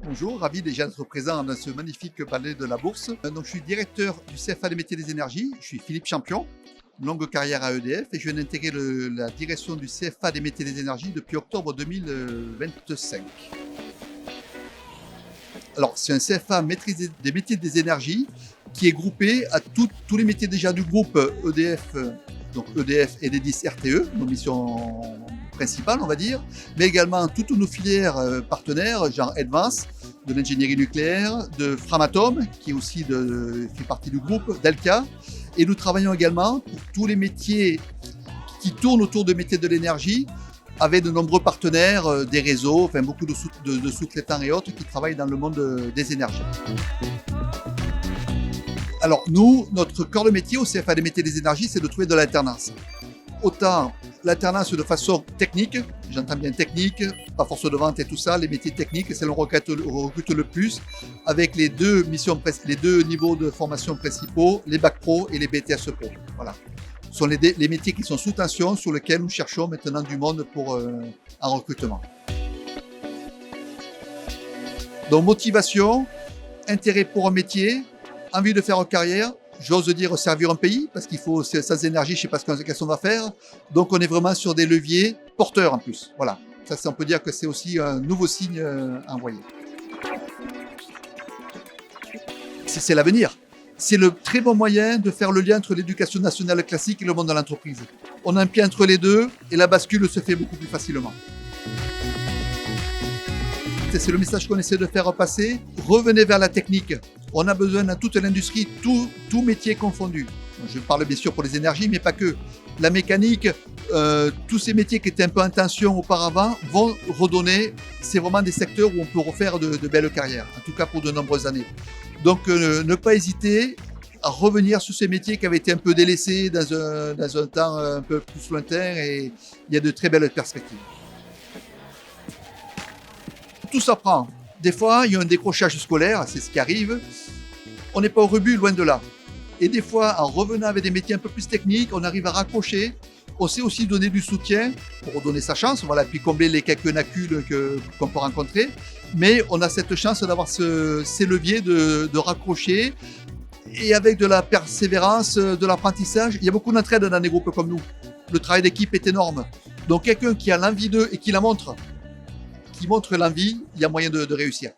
Bonjour, ravi déjà d'être présent dans ce magnifique palais de la Bourse. Donc, je suis directeur du CFA des métiers des énergies. Je suis Philippe Champion, longue carrière à EDF et je viens d'intégrer la direction du CFA des métiers des énergies depuis octobre 2025. Alors, c'est un CFA maîtrise des métiers des énergies qui est groupé à tous les métiers déjà du groupe EDF, donc EDF et Enedis RTE, nos missions principales, on va dire, mais également toutes nos filières partenaires, genre Advance, de l'ingénierie nucléaire, de Framatome, qui aussi fait partie du groupe, d'Alca. Et nous travaillons également pour tous les métiers qui tournent autour de métiers de l'énergie, avec de nombreux partenaires, des réseaux, enfin beaucoup de sous-traitants et autres qui travaillent dans le monde des énergies. Alors nous, notre corps de métier au CFA des métiers des énergies, c'est de trouver de l'alternance. Autant l'alternance de façon technique, j'entends bien technique, pas force de vente et tout ça, les métiers techniques, c'est là où on recrute le plus, avec les deux niveaux de formation principaux, les bac pro et les BTS pro. Voilà. Ce sont les métiers qui sont sous tension, sur lesquels nous cherchons maintenant du monde pour un recrutement. Donc motivation, intérêt pour un métier, envie de faire carrière, j'ose dire servir un pays, parce qu'il faut, sans énergie, je ne sais pas qu'est-ce qu'on va faire. Donc on est vraiment sur des leviers porteurs en plus. Voilà, ça on peut dire que c'est aussi un nouveau signe envoyé. C'est l'avenir. C'est le très bon moyen de faire le lien entre l'éducation nationale classique et le monde de l'entreprise. On a un pied entre les deux et la bascule se fait beaucoup plus facilement. C'est le message qu'on essaie de faire passer. Revenez vers la technique. On a besoin dans toute l'industrie, tout métier confondu. Je parle bien sûr pour les énergies, mais pas que. La mécanique, tous ces métiers qui étaient un peu en tension auparavant vont redonner. C'est vraiment des secteurs où on peut refaire de belles carrières, en tout cas pour de nombreuses années. Donc ne pas hésiter à revenir sur ces métiers qui avaient été un peu délaissés dans un temps un peu plus lointain, et il y a de très belles perspectives. Tout s'apprend. Des fois, il y a un décrochage scolaire, c'est ce qui arrive. On n'est pas au rebut, loin de là. Et des fois, en revenant avec des métiers un peu plus techniques, on arrive à raccrocher. On sait aussi donner du soutien pour donner sa chance, voilà, puis combler les quelques lacunes qu'on peut rencontrer. Mais on a cette chance d'avoir ces leviers de raccrocher. Et avec de la persévérance, de l'apprentissage, il y a beaucoup d'entraide dans des groupes comme nous. Le travail d'équipe est énorme. Donc quelqu'un qui a l'envie d'eux et qui la montre, qui montre l'envie, il y a moyen de réussir.